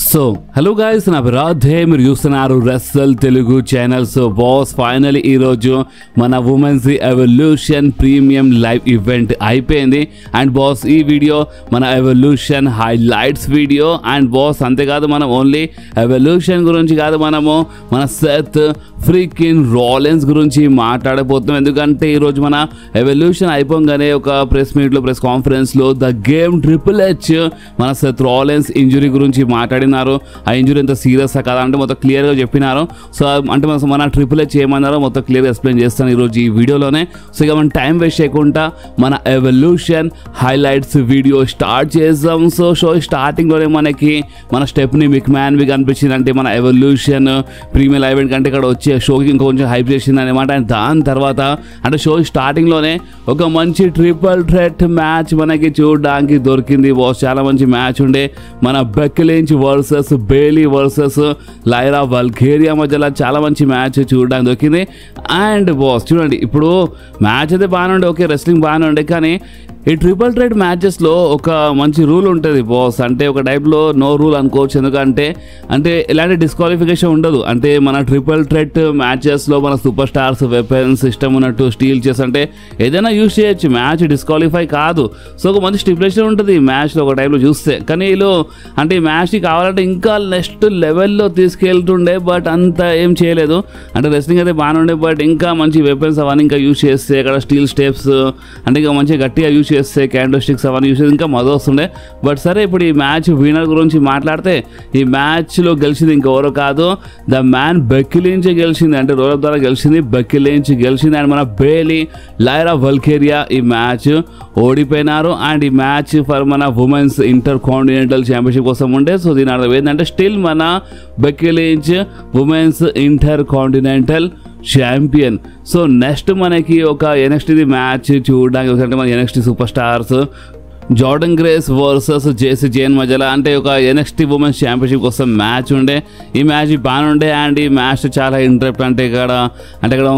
So hello guys, నా రాధే, మీరు చూస్తున్నారు wrestle Telugu channel. So boss, finally ఈరోజు మన women's evolution premium live event అయిపోయింది. అండ్ బాస్, ఈ వీడియో మన evolution highlights video. And boss, అంతేకాదు మనం ఓన్లీ ఎవల్యూషన్ గురించి కాదు, మనము మన సెత్ ఫ్రీకిన్ రాలిన్స్ గురించి మాట్లాడబోతున్నాం. ఎందుకంటే ఈరోజు మన ఎవల్యూషన్ అయిపోగానే ఒక ప్రెస్ మీట్లో, ప్రెస్ కాన్ఫరెన్స్లో ద గేమ్ ట్రిపుల్ హెచ్ మన సెత్ రాలిన్స్ ఇంజురీ గురించి మాట్లాడినారు. ఆ ఇంజురీ ఎంత సీరియస్ కదా అంటే మొత్తం క్లియర్గా చెప్పినారు. సో అంటే మన ట్రిపుల్ హెచ్ ఏమన్నారో మొత్తం క్లియర్గా ఎక్స్ప్లెయిన్ చేస్తాను ఈరోజు ఈ వీడియోలోనే. సో ఇక మనం టైం వేస్ట్ చేయకుండా మన ఎవల్యూషన్ హైలైట్స్ వీడియో స్టార్ట్ చేద్దాం. సో షో స్టార్టింగ్లోనే మనకి మన స్టెప్ని మిక్మ్యాన్వి కనిపించింది. అంటే మన ఎవల్యూషన్ ప్రీమియం ఈవెంట్ కంటే ఇక్కడ వచ్చే షోకి ఇంకొంచెం హైప్ చేసింది అనమాట. అండ్ దాని తర్వాత అంటే షో స్టార్టింగ్లోనే ఒక మంచి ట్రిపుల్ థ్రెట్ మ్యాచ్ మనకి చూడడానికి దొరికింది బాస్. చాలా మంచి మ్యాచ్ ఉండే. మన Becky Lynch versus Bayley versus Lyra Valkyria మధ్యలో చాలా మంచి మ్యాచ్ చూడడానికి దొరికింది. అండ్ బాస్ చూడండి, ఇప్పుడు మ్యాచ్ అయితే బాగానే ఉండే, ఓకే రెస్లింగ్ బాగానే ఉండే, కానీ ఈ ట్రిపుల్ థ్రెట్ మ్యాచెస్లో ఒక మంచి రూల్ ఉంటుంది బాస్. అంటే ఒక టైప్లో నో రూల్ అనుకోవచ్చు. ఎందుకంటే ఎలాంటి డిస్క్వాలిఫికేషన్ ఉండదు. అంటే మన ట్రిపుల్ థ్రెట్ మ్యాచెస్లో మన సూపర్ స్టార్స్ వెపన్స్ సిస్టమ్ ఉన్నట్టు స్టీల్ చేసి అంటే ఏదైనా యూజ్ చేయొచ్చు, మ్యాచ్ డిస్క్వాలిఫై కాదు. సో ఒక మంచి స్టిపులేషన్ ఉంటుంది మ్యాచ్లో ఒక టైప్లో చూస్తే. కానీ వీళ్ళు అంటే ఈ మ్యాచ్కి కావాలంటే ఇంకా నెక్స్ట్ లెవెల్లో తీసుకెళ్తుండే, బట్ అంత ఏం చేయలేదు. అంటే రెస్లింగ్ అయితే బాగానే ఉండే, బట్ ఇంకా మంచి వెపన్స్ అవన్నీ ఇంకా యూజ్ చేస్తే అక్కడ స్టీల్ స్టెప్స్ అంటే ఇంకా మంచిగా గట్టిగా యూజ్ చేస్తే క్యాండో స్టిక్స్ అవన్నీ యూజ్ చేస్తే ఇంకా మజా వస్తుండే. బట్ సరే, ఇప్పుడు ఈ మ్యాచ్ విన్నర్ గురించి మాట్లాడితే ఈ మ్యాచ్లో గెలిచింది ఇంకెవరో కాదు, ద మ్యాన్ బెక్కీ లించ్ గెలిచింది. అంటే రోల్ ద్వారా గెలిచింది, బెక్కీ లించ్ గెలిచింది. అండ్ మన బేలీ లైరా వల్గేరియా ఈ మ్యాచ్ ఓడిపోయినారు. అండ్ ఈ మ్యాచ్ ఫర్ మన ఉమెన్స్ ఇంటర్ కాంటినెంటల్ ఛాంపియన్షిప్ కోసం ఉండే. సో దీని అర్థం ఏంటంటే స్టిల్ మన Becky Lynch women's intercontinental champion. So next మనకి ఒక ఎన్ఎక్స్టీ మ్యాచ్ చూడడానికి అంటే మన NXT superstars Jordan Grace versus Jacy Jayne మధ్యలో అంటే ఒక ఎన్ఎక్స్టీ ఉమెన్స్ ఛాంపియన్షిప్ కోసం మ్యాచ్ ఉండే. ఈ మ్యాచ్ బాగానే ఉండే. అండ్ ఈ మ్యాచ్ చాలా ఇంటరప్ట్ అంటే ఇక్కడ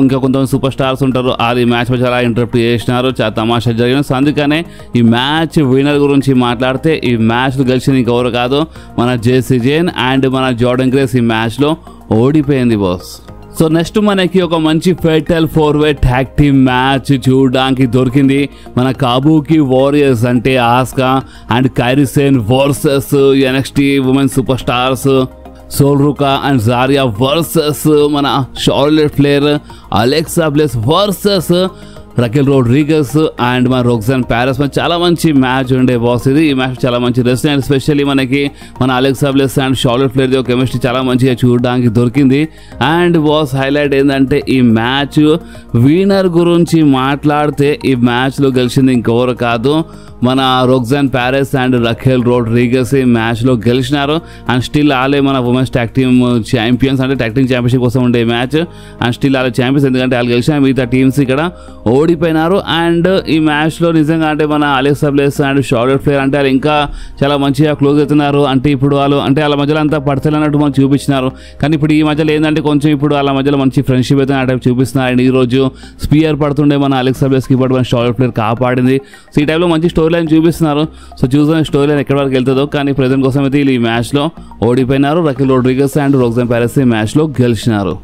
ఇంకా కొంతమంది సూపర్ స్టార్స్ ఉంటారు, అది మ్యాచ్ చాలా ఇంటరప్ట్ చేసినారు, చాలా తమాషా జరిగిన. సో అందుకనే ఈ మ్యాచ్ విన్నర్ గురించి మాట్లాడితే ఈ మ్యాచ్లో గెలిచింది ఇంకెవరు కాదు, మన జేసీ జేన్. అండ్ మన జార్డన్ గ్రేస్ ఈ మ్యాచ్లో ఓడిపోయింది బాస్. సో నెక్స్ట్ మనకి ఒక మంచి fatal 4-way tag team match చూడడానికి దొరికింది. మన కాబూకి వారియర్స్ అంటే Asuka and Kairi Sane versus NXT women superstars Sol Ruca and Zaria versus మన Charlotte Flair Alexa Bliss versus Raquel Rodriguez and మన Roxanne ప్యారెస్. చాలా మంచి మ్యాచ్ ఉండే boss ఇది. ఈ మ్యాచ్ చాలా మంచి రెస్ట్. అండ్ స్పెషల్లీ మనకి మన Alexa Bliss and Charlotte Flair chemistry చాలా మంచిగా చూడడానికి దొరికింది. అండ్ బాస్ హైలైట్ ఏంటంటే ఈ మ్యాచ్ విన్నర్ గురించి మాట్లాడితే ఈ మ్యాచ్లో గెలిచింది ఇంకెవరు కాదు, మన రోక్సాన్ ప్యారెస్ అండ్ రకెల్ రోడ్రిగస్ ఈ మ్యాచ్లో గెలిచినారు. అండ్ స్టిల్ ఆలే మన ఉమెన్స్ ట్యాగ్ టీమ్ ఛాంపియన్స్ అంటే ట్యాగ్ టీమ్ ఛాంపియన్షిప్ కోసం ఉండే match. And still Ale champions, ఎందుకంటే వాళ్ళు గెలిచిన మిగతా టీమ్స్ ఇక్కడ ఓడిపోయినారు. అండ్ ఈ మ్యాచ్లో నిజంగా అంటే మన Alexa Bliss and Charlotte Flair అంటే వాళ్ళు ఇంకా చాలా మంచిగా క్లోజ్ అవుతున్నారు. అంటే ఇప్పుడు వాళ్ళు అంటే వాళ్ళ మధ్యలో అంతా పడతలేనట్టు మనం చూపించినారు. కానీ ఇప్పుడు ఈ మధ్యలో ఏంటంటే కొంచెం ఇప్పుడు వాళ్ళ మధ్యలో మంచి ఫ్రెండ్షిప్ అయితే ఆ టైప్ చూపిస్తున్నారు. అండ్ ఈరోజు స్పియర్ పడుతుండే మన అలెక్సా బ్లెస్కి ఇప్పుడు మన షార్లెట్ ఫ్లేర్ కాపాడింది. సో ఈ టైంలో మంచి స్టోరీ లైన్ చూపిస్తున్నారు. సో చూసిన స్టోరీ లైన్ ఎక్కడి వరకు వెళ్తుందో, కానీ ప్రెజెంట్ కోసం అయితే వీళ్ళు ఈ మ్యాచ్లో ఓడిపోయినారు. రకెల్ రోడ్రిగస్ అండ్ రోక్సాన్ ప్యారెస్ ఈ మ్యాచ్లో గెలిచినారు.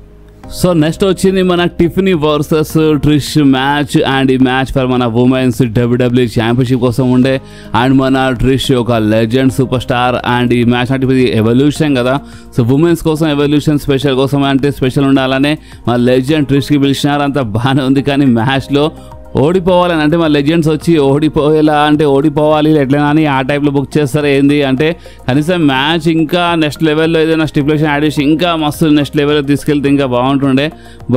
సో నెక్స్ట్ వచ్చింది మన Tiffany versus Trish match. And ఈ మ్యాచ్ ఫర్ మన ఉమెన్స్ WWE ఛాంపియన్షిప్ కోసం ఉండే. అండ్ మన ట్రిష్ ఒక లెజెండ్ సూపర్ స్టార్. అండ్ ఈ మ్యాచ్ అంటే ఇది ఎవల్యూషన్ కదా, సో ఉమెన్స్ కోసం ఎవల్యూషన్ స్పెషల్ కోసం అంటే స్పెషల్ ఉండాలనే మన లెజెండ్ ట్రిష్కి పిలిచినారు. అంత బాగానే ఉంది. కానీ మ్యాచ్లో ఓడిపోవాలని అంటే మా లెజెండ్స్ వచ్చి ఓడిపోయేలా అంటే ఓడిపోవాలి ఎట్లయినా అని ఆ టైప్లో బుక్ చేస్తారు ఏంది అంటే కనీసం మ్యాచ్ ఇంకా నెక్స్ట్ లెవెల్లో ఏదైనా స్టిపులేషన్ యాడ్ చేసి ఇంకా మస్తు నెక్స్ట్ లెవెల్లో తీసుకెళ్తే ఇంకా బాగుంటుండే.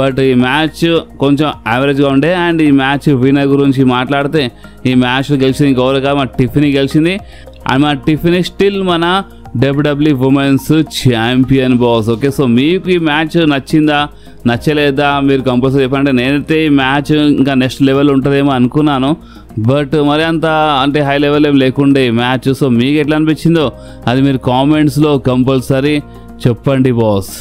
బట్ ఈ మ్యాచ్ కొంచెం యావరేజ్గా ఉండే. అండ్ ఈ మ్యాచ్ విన్నర్ గురించి మాట్లాడితే ఈ మ్యాచ్లో గెలిచింది ఇంకెవరుగా మా టిఫనీ గెలిచింది. అండ్ మా టిఫనీ స్టిల్ మన WWE women's champion boss. Okay, so మీకు ఈ మ్యాచ్ నచ్చిందా నచ్చలేదా మీరు కంపల్సరీ చెప్పండి. నేనైతే ఈ మ్యాచ్ ఇంకా నెక్స్ట్ లెవెల్ ఉంటుందేమో అనుకున్నాను, బట్ మరి అంత అంటే హై లెవెల్ ఏం లేకుండే ఈ మ్యాచ్. సో మీకు ఎట్లా అనిపించిందో అది మీరు కామెంట్స్లో కంపల్సరీ చెప్పండి బాస్.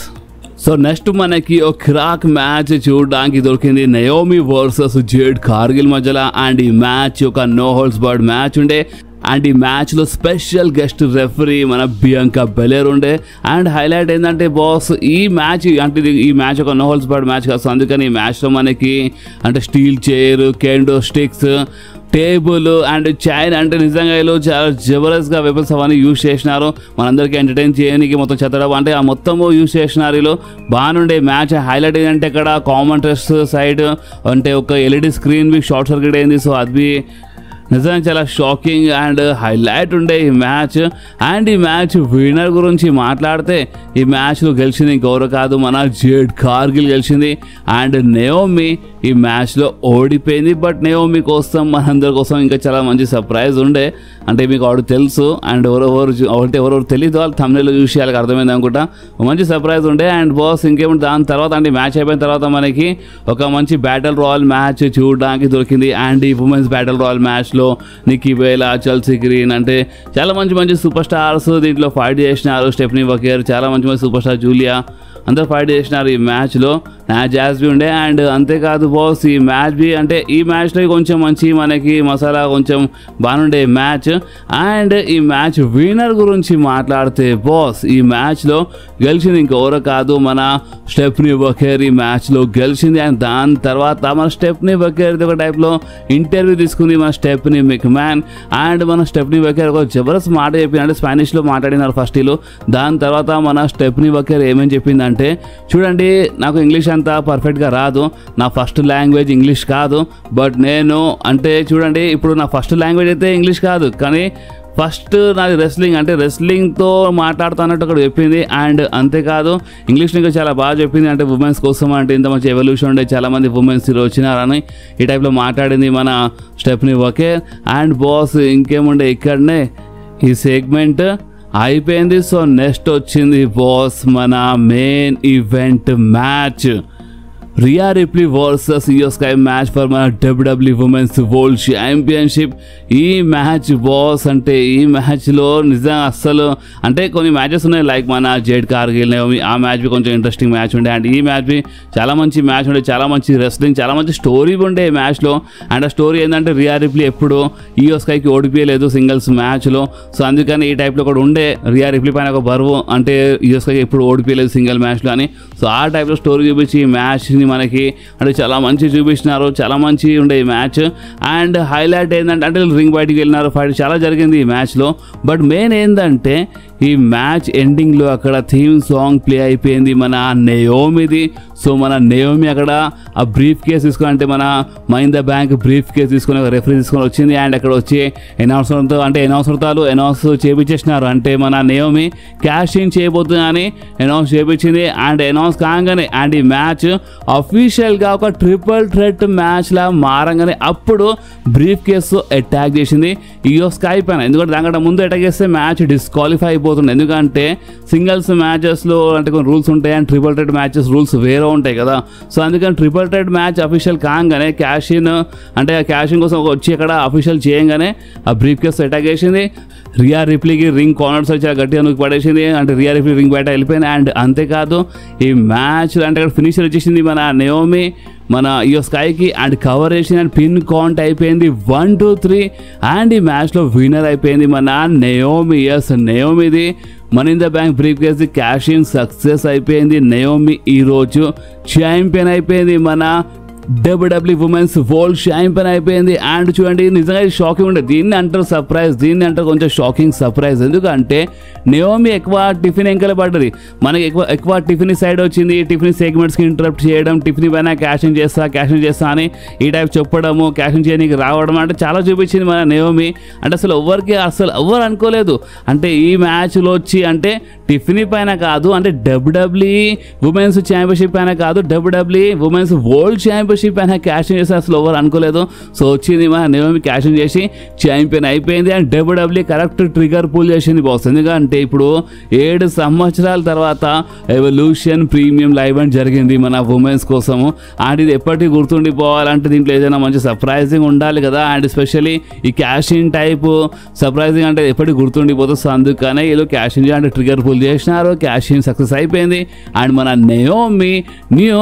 సో నెక్స్ట్ మనకి ఒక క్రాక్ మ్యాచ్ చూడడానికి దొరికింది, నయోమి వర్సెస్ జేడ్ కార్గిల్ మధ్యలో. అండ్ ఈ మ్యాచ్ ఒక నో హోల్డ్స్ బార్డ్ మ్యాచ్ ఉండే. అండ్ ఈ మ్యాచ్లో స్పెషల్ గెస్ట్ రెఫరీ మన బియాంకా బెలేర్ ఉండే. అండ్ హైలైట్ ఏంటంటే బాస్ ఈ మ్యాచ్ అంటే ఈ మ్యాచ్ ఒక నో హోల్డ్స్ బార్డ్ మ్యాచ్ కాదు. అందుకని ఈ మ్యాచ్లో మనకి అంటే steel chair, kendo sticks, table and chain అంటే నిజంగా వీళ్ళు చాలా జబర్దస్త్గా వెపన్స్ అవన్నీ యూజ్ చేసినారు. మనందరికీ ఎంటర్టైన్ చేయడానికి మొత్తం చెత్తడం అంటే ఆ మొత్తము యూజ్ చేసినారు వీళ్ళు. బాగానుండే మ్యాచ్. హైలైట్ ఏంటంటే ఇక్కడ కామెంటర్స్ సైడ్ అంటే ఒక LED screen be short circuit అయింది. సో అది నిజంగా చాలా షాకింగ్ అండ్ హైలైట్ ఉండే ఈ మ్యాచ్. అండ్ ఈ మ్యాచ్ విన్నర్ గురించి మాట్లాడితే ఈ మ్యాచ్లో గెలిచింది ఇంకెవరు కాదు, మన జేడ్ కార్గిల్ గెలిచింది. అండ్ నయోమి ఈ మ్యాచ్లో ఓడిపోయింది. బట్ నయోమి కోసం మనందరి కోసం ఇంకా చాలా మంచి సర్ప్రైజ్ ఉండే. అంటే మీకు ఆవిడ తెలుసు అండ్ ఎవరెవరు తెలియదు వాళ్ళు తమిళలో చూసి వాళ్ళకి అర్థమైంది అనుకుంటా. మంచి సర్ప్రైజ్ ఉండే. అండ్ బాస్ ఇంకేముంది దాని తర్వాత అంటే మ్యాచ్ అయిపోయిన తర్వాత మనకి ఒక మంచి బ్యాటిల్ రాయల్ మ్యాచ్ చూడడానికి దొరికింది. అండ్ ఈ ఉమెన్స్ బ్యాటిల్ రాయల్ మ్యాచ్లో నిక్కీ బేలా, చెల్సీ గ్రీన్ అంటే చాలా మంచి సూపర్ స్టార్స్ దీంట్లో ఫైట్ చేసినారు. స్టెఫనీ వకేర్, చాలా మంచి సూపర్ స్టార్ జూలియా అందరూ ఫైట్ చేసినారు ఈ మ్యాచ్లో. జాజ్ బి ఉండే. అండ్ అంతేకాదు బాస్ ఈ మ్యాచ్ బి అంటే ఈ మ్యాచ్లో కొంచెం మంచి మనకి మసాలా కొంచెం బాగుండే మ్యాచ్. అండ్ ఈ మ్యాచ్ విన్నర్ గురించి మాట్లాడితే బాస్ ఈ మ్యాచ్లో గెలిచింది ఇంకెవరో కాదు, మన స్టెఫనీ వకేర్ ఈ మ్యాచ్లో గెలిచింది. అండ్ దాని తర్వాత మన స్టెఫనీ వకేర్ ఒక టైప్లో ఇంటర్వ్యూ తీసుకుంది మన స్టెఫనీ మెక్మ్యాన్. అండ్ మన స్టెఫనీ వకేర్ ఒక జబర్దస్త్ మాట చెప్పింది. అంటే స్పానిష్లో మాట్లాడినారు ఫస్ట్ వీళ్ళు. దాని తర్వాత మన స్టెఫనీ వకేర్ ఏమేమి చెప్పిందంటే, చూడండి నాకు ఇంగ్లీష్ అంతా పర్ఫెక్ట్గా రాదు, నా ఫస్ట్ లాంగ్వేజ్ ఇంగ్లీష్ కాదు. బట్ నేను అంటే చూడండి ఇప్పుడు నా ఫస్ట్ లాంగ్వేజ్ అయితే ఇంగ్లీష్ కాదు, కానీ ఫస్ట్ నాది రెస్లింగ్ అంటే రెస్లింగ్తో మాట్లాడుతున్నట్టు అక్కడ చెప్పింది. అండ్ అంతేకాదు ఇంగ్లీష్లో ఇంకా చాలా బాగా చెప్పింది. అంటే ఉమెన్స్ కోసం అంటే ఇంత మంచి ఎవల్యూషన్ ఉండే చాలామంది ఉమెన్స్ ఈరోజు వచ్చినారని ఈ టైప్లో మాట్లాడింది మన స్టెఫనీ వకేర్. అండ్ బాస్ ఇంకేముండే ఇక్కడనే ఈ సెగ్మెంట్ అయిపోయింది. సో నెక్స్ట్ వచ్చింది బాస్ మన main event match, Rhea Ripley versus Iyo Sky match for మన WWE ఉమెన్స్ వరల్డ్ ఛాంపియన్షిప్. ఈ మ్యాచ్ బాస్ అంటే ఈ మ్యాచ్లో నిజంగా అస్సలు అంటే కొన్ని మ్యాచెస్ ఉన్నాయి లైక్ మన జేడ్ కార్గిల్ నయోమి, ఆ మ్యాచ్ కొంచెం ఇంట్రెస్టింగ్ మ్యాచ్ ఉండే. అండ్ ఈ మ్యాచ్ చాలా మంచి మ్యాచ్ ఉండే, చాలా మంచి రెస్లింగ్, చాలా మంచి స్టోరీ ఉండే ఈ మ్యాచ్లో. అండ్ ఆ స్టోరీ ఏంటంటే రియా రిప్లీ ఎప్పుడు ఇయో స్కైకి ఓడిపోయలేదు సింగిల్స్ మ్యాచ్లో. సో అందుకని ఈ టైప్లో కూడా ఉండే రియా రిప్లీ పైన ఒక బరువు అంటే ఇయో స్కైకి ఎప్పుడు ఓడిపోయలేదు సింగిల్ మ్యాచ్లో అని. సో ఆ టైప్లో స్టోరీ చూపించి ఈ మ్యాచ్ని మనకి అంటే చాలా మంచి చూపిస్తున్నారు, చాలా మంచి ఉండే ఈ మ్యాచ్. అండ్ హైలైట్ ఏంటంటే అంటే రింగ్ బయటికి వెళ్ళినారు, ఫైట్ చాలా జరిగింది ఈ మ్యాచ్లో. బట్ మెయిన్ ఏంటంటే ఈ మ్యాచ్ ఎండింగ్లో అక్కడ థీమ్ సాంగ్ ప్లే అయిపోయింది మన నయోమిది. సో మన నయోమి అక్కడ ఆ బ్రీఫ్ కేస్ తీసుకొని అంటే మన మహీంద్రా బ్యాంక్ బ్రీఫ్ కేస్ తీసుకొని రెఫరీ తీసుకొని వచ్చింది. అండ్ అక్కడ వచ్చి అనౌన్సర్తో అంటే అనౌన్స్ చేపించేసినారు. అంటే మన నయోమి క్యాష్ ఇన్ చేయబోతుంది అని అనౌన్స్ చేయించింది. అండ్ అనౌన్స్ కాగానే అండ్ ఈ మ్యాచ్ అఫీషియల్గా ఒక ట్రిపుల్ థ్రెట్ మ్యాచ్లా మారంగానే అప్పుడు బ్రీఫ్ కేసు అటాక్ చేసింది ఇయో స్కై పైన. ఎందుకంటే దానికంటే ముందు అటాక్ చేస్తే మ్యాచ్ డిస్క్వాలిఫై అయిపోతుంది. ఎందుకంటే సింగిల్స్ మ్యాచెస్లో అంటే కొన్ని రూల్స్ ఉంటాయి and triple threat matches rules వేరే ఉంటాయి కదా. సో అందుకని ట్రిపుల్ థ్రెట్ మ్యాచ్ అఫీషియల్ కాగానే క్యాష్ ఇన్ అంటే ఆ క్యాష్ ఇన్ కోసం వచ్చి అక్కడ అఫీషియల్ చేయగానే ఆ బ్రీఫ్ కేసు అటాక్ చేసింది. రియా రిప్లీకి రింగ్ కార్నర్స్ చాలా గట్టిగా నూకి పడేసింది. అంటే రియా రిప్లీ రింగ్ బయట వెళ్ళిపోయింది. అండ్ అంతేకాదు ఈ మ్యాచ్ అంటే అక్కడ ఫినిషర్ వచ్చేసింది మన నయోమి మన ఇయో స్కైకి. అండ్ కవర్ చేసింది అండ్ పిన్ కౌంట్ అయిపోయింది 1, 2, 3. అండ్ ఈ మ్యాచ్లో విన్నర్ అయిపోయింది మన నయోమి. ఎస్ నయోమిది money in the bank briefcase cash in success అయిపోయింది. నయోమి ఈరోజు ఛాంపియన్ అయిపోయింది, మన WWE ఉమెన్స్ వరల్డ్ ఛాంపియన్ అయిపోయింది. అండ్ చూడండి నిజంగా షాకింగ్ ఉండే. దీన్ని అంటారు సర్ప్రైజ్, దీన్ని అంటారు కొంచెం షాకింగ్ సర్ప్రైజ్. ఎందుకంటే నయోమి ఎక్కువ టిఫిన్ ఎంకలే పడ్డది, మనకి ఎక్కువ టిఫిన్ సైడ్ వచ్చింది. టిఫిన్ సెగ్మెంట్స్కి ఇంటరప్ట్ చేయడం, టిఫిన్ పైన క్యాష్ ఇన్ చేస్తా అని ఈ టైప్ చెప్పడము, క్యాష్ ఇన్ చేయడానికి రావడం అంటే చాలా చూపించింది మన నయోమి. అంటే అసలు ఎవరు అనుకోలేదు. అంటే ఈ మ్యాచ్లో వచ్చి అంటే టిఫిన్ పైన కాదు అంటే WWE ఉమెన్స్ ఛాంపియన్షిప్ పైన కాదు WWE ఉమెన్స్ వరల్డ్ ఛాంపియన్షిప్ పైన క్యాష్ ఇన్ చేసి అసలు ఎవరు అనుకోలేదు. సో వచ్చింది మన నయోమి క్యాష్ ఇన్ చేసి ఛాంపియన్ అయిపోయింది. And WWE correct trigger pull చేసింది బాస్. ఎందుకంటే ఇప్పుడు 7 సంవత్సరాల తర్వాత ఎవల్యూషన్ ప్రీమియం లైవ్ ఈవెంట్ జరిగింది మన ఉమెన్స్ కోసము. అండ్ ఇది ఎప్పటికీ గుర్తుండిపోవాలంటే దీంట్లో ఏదైనా మంచి సర్ప్రైజింగ్ ఉండాలి కదా. అండ్ ఎస్పెషల్లీ ఈ క్యాష్ ఇన్ టైప్ సర్ప్రైజింగ్ అంటే ఎప్పటికీ గుర్తుండిపోతుంది. సో అందుకనే వీళ్ళు క్యాష్ ఇన్ అంటే ట్రిగర్ పుల్ చేసినారు, క్యాష్ ఇన్ సక్సెస్ అయిపోయింది. అండ్ మన Naomi new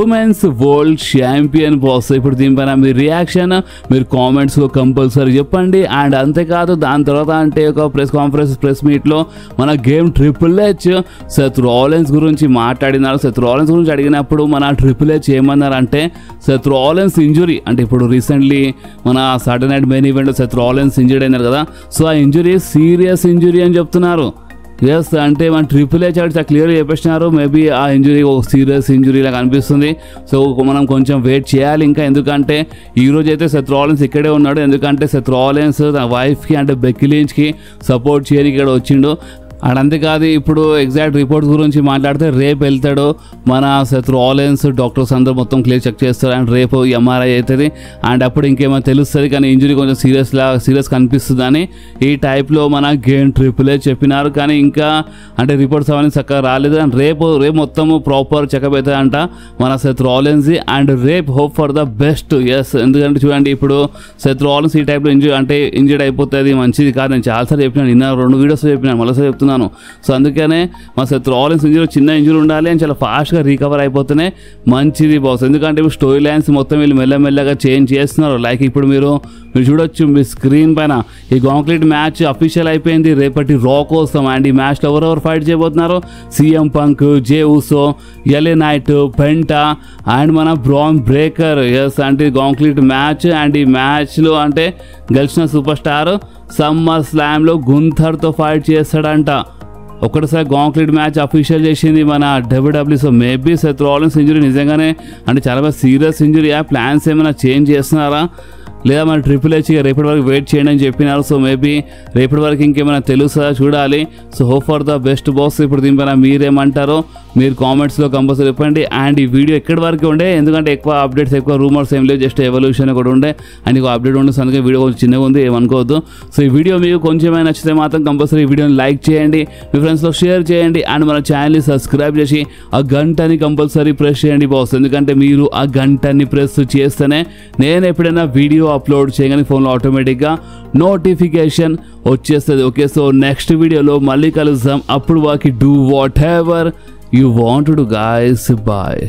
women's world champion champion boss. ఇప్పుడు దీనిపైన మీ రియాక్షన్ మీరు కామెంట్స్లో కంపల్సరీ చెప్పండి. అండ్ అంతేకాదు దాని తర్వాత అంటే ఒక ప్రెస్ మీట్లో మన game triple H Seth Rollins గురించి మాట్లాడినారు. సెత్ రాలిన్స్ గురించి అడిగినప్పుడు మన ట్రిపుల్ హెచ్ ఏమన్నారంటే సెత్ రాలిన్స్ ఇంజురీ అంటే ఇప్పుడు రీసెంట్లీ మన సాటర్డే నైట్ మెయిన్ ఈవెంట్లో సెత్ రాలిన్స్ ఇంజర్డ్ అయినారు కదా, సో ఆ ఇంజురీ సీరియస్ ఇంజురీ అని చెప్తున్నారు. ఎస్ అంటే మన ట్రిపుల్ హెచ్ చాలా క్లియర్గా చెప్పేసినారు. మేబీ ఆ ఇంజురీ ఒక సీరియస్ ఇంజురీ లాగా అనిపిస్తుంది. సో మనం కొంచెం వెయిట్ చేయాలి ఇంకా, ఎందుకంటే ఈరోజు అయితే సెత్ రాలిన్స్ ఇక్కడే ఉన్నాడు. ఎందుకంటే సెత్ రాలిన్స్ తన వైఫ్కి అంటే బెక్కీ లించ్కి సపోర్ట్ చేయడానికి ఇక్కడ వచ్చిండు. అండ్ అంతేకాదు ఇప్పుడు ఎగ్జాక్ట్ రిపోర్ట్స్ గురించి మాట్లాడితే రేపు వెళ్తాడు మన సెత్ రాలిన్స్, డాక్టర్స్ అందరూ మొత్తం క్లియర్ చెక్ చేస్తారు. అండ్ రేపు ఎంఆర్ఐ అవుతుంది. అండ్ అప్పుడు ఇంకేమైనా తెలుస్తుంది, కానీ ఇంజురీ కొంచెం సీరియస్ కనిపిస్తుంది అని ఈ టైప్లో మన గేమ్ ట్రిపుల్ హెచ్ చెప్పినారు. కానీ ఇంకా అంటే రిపోర్ట్స్ అవన్నీ చక్కగా రాలేదు. అండ్ రేపు మొత్తము ప్రాపర్ చెకప్ అవుతుందంట మన సెత్ రాలిన్స్. అండ్ రేపు hope for the best. Yes ఎందుకంటే చూడండి ఇప్పుడు సెత్ రాలిన్స్ ఈ టైప్లో ఇంజర్డ్ అయిపోతుంది, మంచిది కాదు. నేను చాలాసార్లు చెప్పినాను, నిన్న 2 వీడియోస్ చెప్పినాను, మళ్ళీ చెప్తున్నాను. సో అందుకనే మా సెత్ రాలిన్స్ చిన్న ఇంజురీ ఉండాలి అని చాలా ఫాస్ట్గా రికవర్ అయిపోతేనే మంచిది బాస్. ఎందుకంటే ఇప్పుడు స్టోరీ లైన్స్ మొత్తం వీళ్ళు మెల్లమెల్లగా చేంజ్ చేస్తున్నారు. లైక్ ఇప్పుడు మీరు చూడొచ్చు మీ స్క్రీన్ పైన ఈ గాంక్లెట్ మ్యాచ్ అఫీషియల్ అయిపోయింది రేపటి రా కోసం. అండ్ ఈ మ్యాచ్లో ఎవరెవరు ఫైట్ చేయబోతున్నారు, CM Punk, Jey Uso, LA Knight, Penta and మన బ్రాన్ బ్రేకర్. ఎస్ అంటే గాంక్లెట్ మ్యాచ్. అండ్ ఈ మ్యాచ్లో అంటే గెలిచిన సూపర్ స్టార్ సమ్మర్ స్లామ్లో గుంథర్తో ఫైట్ చేస్తాడంట. ఒకటిసారి గాంక్లెట్ మ్యాచ్ అఫీషియల్ చేసింది మన WW. So maybe Seth Rollins injury నిజంగానే అంటే చాలా సీరియస్ ఇంజురీ. ప్లాన్స్ ఏమైనా చేంజ్ చేస్తున్నారా లేదా మన ట్రిపుల్ హెచ్ రేపటి వరకు వెయిట్ చేయండి అని చెప్పినారు. సో మేబీ రేపటి వరకు ఇంకేమైనా తెలుసా చూడాలి. So hope for the best boss. ఇప్పుడు దీనిపైన మీరేమంటారో మీరు కామెంట్స్లో కంపల్సరీ చెప్పండి. అండ్ ఈ వీడియో ఎక్కడి వరకు ఉండే, ఎందుకంటే ఎక్కువ అప్డేట్స్ ఎక్కువ రూమర్స్ ఏం లేవు, జస్ట్ ఎవల్యూషన్ కూడా ఉండే అండ్ ఇంకో అప్డేట్ ఉండే. సో అందుకే వీడియో కొంచెం చిన్నగా ఉంది, ఏమనుకోవద్దు. సో ఈ వీడియో మీకు కొంచెమైనా నచ్చితే మాత్రం కంపల్సరీ ఈ వీడియోని లైక్ చేయండి, మీ ఫ్రెండ్స్లో షేర్ చేయండి అండ్ మన ఛానల్ని సబ్స్క్రైబ్ చేసి ఆ గంటని కంపల్సరీ ప్రెస్ చేయండి బాస్. ఎందుకంటే మీరు ఆ గంటని ప్రెస్ చేస్తేనే నేను ఎప్పుడైనా వీడియో అప్లోడ్ చేయగానే ఫోన్లో ఆటోమేటిక్గా నోటిఫికేషన్ వచ్చేస్తుంది. ఓకే, సో నెక్స్ట్ వీడియోలో మళ్ళీ కలుద్దాం. అప్పుడు వాకి do whatever you want to do guys. Bye.